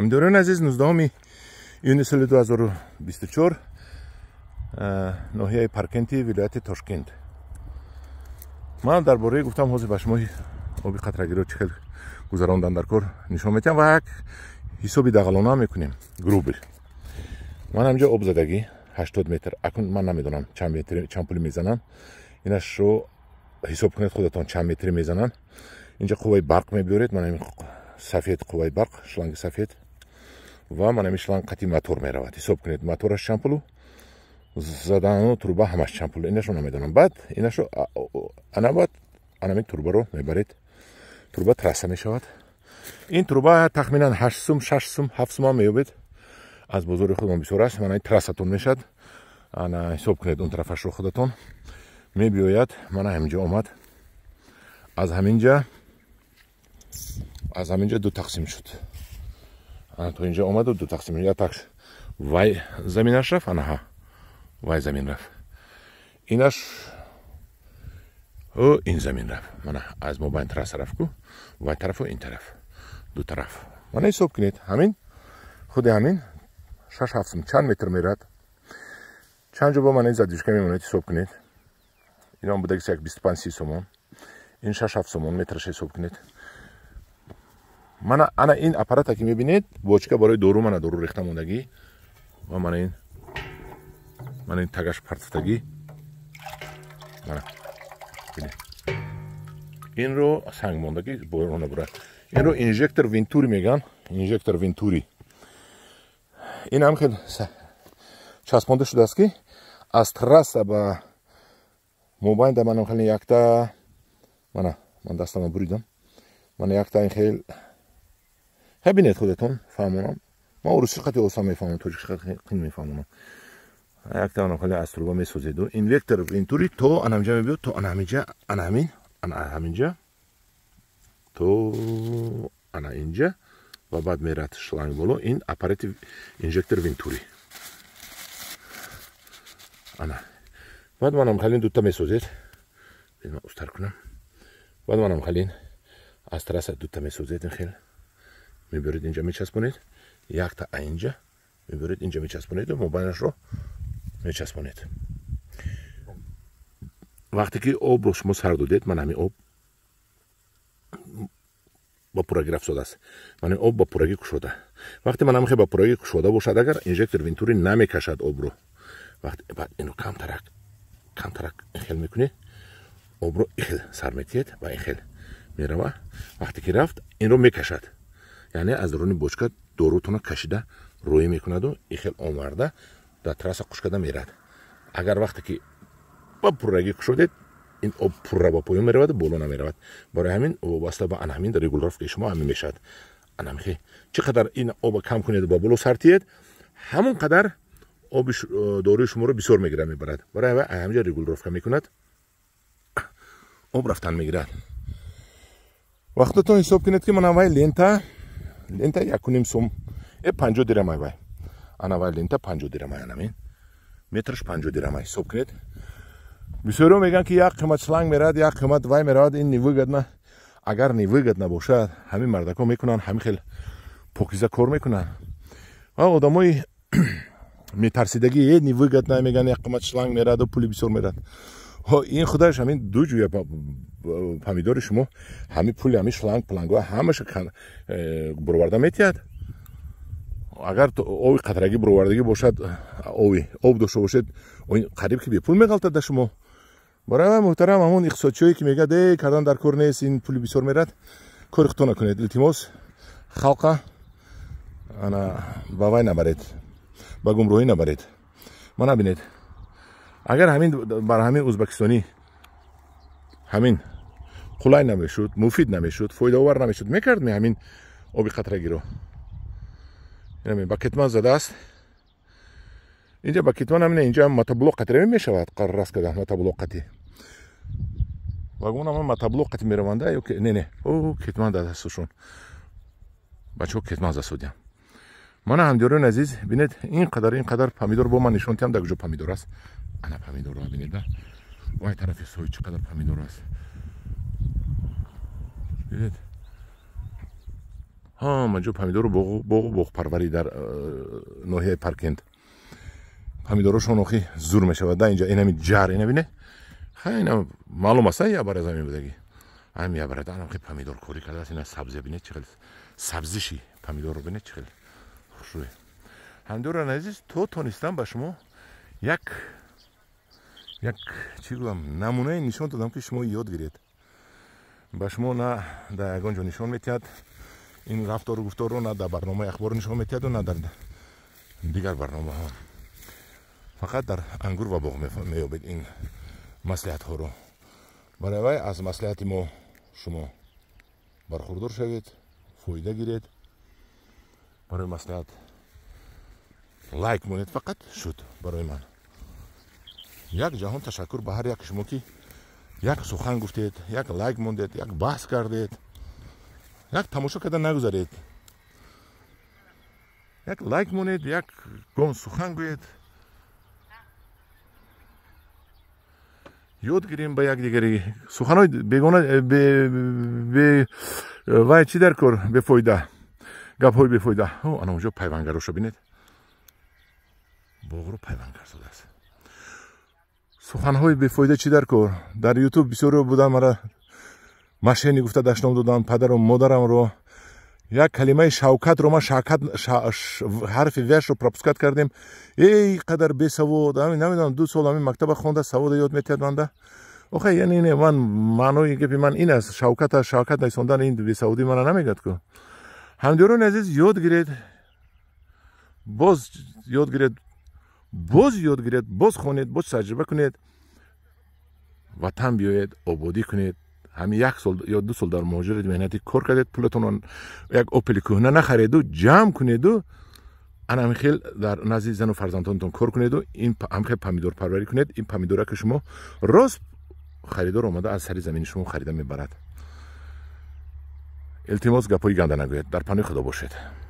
همداران عزیز 19 ایون سال 2024 ناحیه پرکنتی ولایت تاشکند. من درباره گفتم حوض به شما آبی قطره‌گیری رو چه گذراندن در کار نشون میدم و یک حسابی دغلانه میکنیم گروبل. من همینجا آب زدگی 80 متر اکنون من نمیدونم چند متر چند پولی میزنن، اینش رو حساب کنید خودتون چند متر میزنن. اینجا قوه برق میبرید، من همین سفید قوه برق شلنگ سفید و من همین شلنگ قطعی موتور میرود. حساب کنید موتورش چند پولو زدن و تروبه همش چند پولو، اینش رو نمیدونم. بعد اینش رو انا باید همین تروبه رو میبرید، تروبه ترسه میشود. این تروبه تخمینا 8 سوم 6 سوم 7 سوم میوبید. از بزرگ خودمون بسیار است. من این ترستون میشد، انا حساب کنید اون طرفش رو خودتون میبیاید. من همینجا اومد، از همینجا دو تقسیم شد. تو اینجا اومد و دو تقسیم، یا تاکس وای زمینش رفت، انا وای زمین رفت، اینش و این زمین رفت. من از موبایل ترس رفت کو وای طرف و این طرف دو طرف. من حساب کنید همین خود همین 6 7 چند متر میرد، چند جا با من این زدیش که میمونه. حساب کنید اینا بوده که 25 30 سومون، این 6 7 سومون مترش حساب کنید. من انا این اپارات که میبینید بوچکه برای دورو من دورو ریخته موندگی و من این تگش پرتفتگی من ببینید این رو سنگ موندگی بورونه برای این رو اینژکتور وینتوری میگن، اینژکتور وینتوری. این هم خیلی چسبانده شده است که از ترس با موبایل در منم خیلی یکتا من دستم بریدم. من یکتا این خیلی ببینید خودتون فهمونم. ما روسی خطی اوسا میفهمم، توجیک خطی میفهمم. یکتا منم خیلی از تروبا میسوزید و اینژکتور وینتوری تو انا همینجا میبید، تو انا همینجا، انا همینجا، تو انا اینجا و بعد میرد شلنگ بالا. این اپارات اینژکتور وینتوری انا. بعد منم خیلی دوتا میسوزید، من استر کنم. بعد منم خیلی از ترس دوتا میسوزید. این خیلی میبرید اینجا میچسبونید، یک تا اینجا میبرید اینجا میچسبونید و موبایلش رو میچسبونید. وقتی که آب رو شما سر دادید، من همین آب با پورگی رفت شده است، من آب با پورگی کشوده. وقتی من همین با پورگی کشوده باشد، اگر اینژکتور وینتوری نمیکشد آب رو، وقتی بعد اینو کم ترک خیل میکنی، آب رو خیل سر میتید و این خیل میروه. وقتی که رفت این رو میکشد، یعنی از درون بوچکه دوروتون کشیده روی میکند و این خیل آمرده در ترس قشکده میرد. اگر وقتی که با پورگی کشودید، این آب پوره با پایین میرود، بالا نمیرود. برای همین واسطه با همین در رگولر که شما همین میشد. انا میخی چقدر این آب کم کنید با بالا سرتید، همون قدر آب داروی شما رو بسیار میگیره میبرد. برای همینجا رگولر که میکند آب رفتن میگیرد. وقتتون حساب کنید که من اول لینتا 1.5 سوم 50 درهم وای. انا اول لینتا 50 درهم همین مترش 50 درهم حساب کنید. بسیارو میگن که یک قیمت شلنگ میراد، یک قیمت وای میراد. این نیوی گدنه، اگر نیوی گدنه باشد همین مردکا میکنن، همین خیلی پاکیزه کار میکنن. و آدمای میترسیدگی یه نیوی گدنه میگن یک قیمت شلنگ میراد و پولی بسیار میراد. این خودش همین دو جویه پامیدور شما همین پولی همین شلنگ پلنگا همش برآورده میتید. اگر تو آب قطرگی برآوردگی باشد، آب داشته باشد، این قریب که به پول میغلطد شما. برای محترم همون اقتصادچویی که میگه ده کردن در کار نیست، این پولی بسیار میرد، کار اختو نکنید. التماس خلقه انا با وای نبرید، با گمراهی نبرید. ما نبینید اگر همین برای همین ازبکستانی همین خلای نمیشد، مفید نمیشد، فایده آور نمیشد، میکرد می همین آبی قطرگی رو. این با کتمان زده است. اینجا با کتمان همین اینجا متابلوق قطره میشود، قرار است که متابلوق قطی واگون هم متابلوق قطی میروانده. نه او کتمان داده استشون بچه ها کتمان زده سودیم. من همدیران عزیز بینید این قدر پامیدور با من نشون تیم در کجا پامیدور است. انا پامیدور رو بینید وای طرف سوی چقدر پامیدور است. بینید جو پمیدور بوق پروری در ناحیه پارکند پمیدورشون اوخی زور میشه و اینجا اینمی جار اینه بینه خیلی معلوم است یا برای زمین بودگی هم یا برای دانم که پمیدور کوری کرده است اینا سبزی بینه چقدر سبزیشی پمیدور رو بینه چقدر خوشوه همدور عزیز تو تونستم با شما یک چی گفتم نمونه نشون دادم که شما یاد گیرید با شما نه در یگانجا نشون میتید این رفتار و گفتار رو نه در برنامه اخبار نشون میتید و نه در دیگر برنامه ها فقط در انگور و باغ میابید این مصلحت ها رو برای از مصلحت ما شما برخوردار شوید فایده گیرید برای مصلحت لایک مونید فقط شد برای من یک جهان تشکر به هر یک شما که یک سخن گفتید یک لایک موندید یک بحث کردید یک تماشا کردن نگذارید یک لایک مونید یک گم سخن گویید یاد گیریم با یک دیگری سخنهای بیگانه به وای چی در کار به فایده گپ‌های به فایده انا اونجا پیوندگرا رو ببینید باغ رو پیوندگر شده است سخنهای به فایده چی در کار در یوتیوب بسیار بودن مرا ماشینی گفته داشتم دادن پدر و مادرم رو یک کلمه شوکت رو ما حرف وش رو پروپسکات کردیم ای قدر بی سواد نمیدونم 2 سال همین مکتب خونده سواد یاد میتید بنده آخه یعنی اینه من معنی گپی من این است شوکت نشوندن این بی سوادی من نمیگد که همدیران عزیز یاد گیرید باز یاد گیرید باز خونید باز تجربه کنید وطن بیایید آبادی کنید همین 1 سال یا 2 سال در مهاجرت مهنتی کار کردید پولتون یک اوپل کهنه نخرید و جمع کنید و انا خیلی در نزد زن و فرزندانتون کار کنید و این هم خیلی پمیدور پروری کنید این پمیدورا که شما راست خریدار اومده از سر زمین شما خریده میبرد التماس گپای گنده نگوید در پناه خدا باشید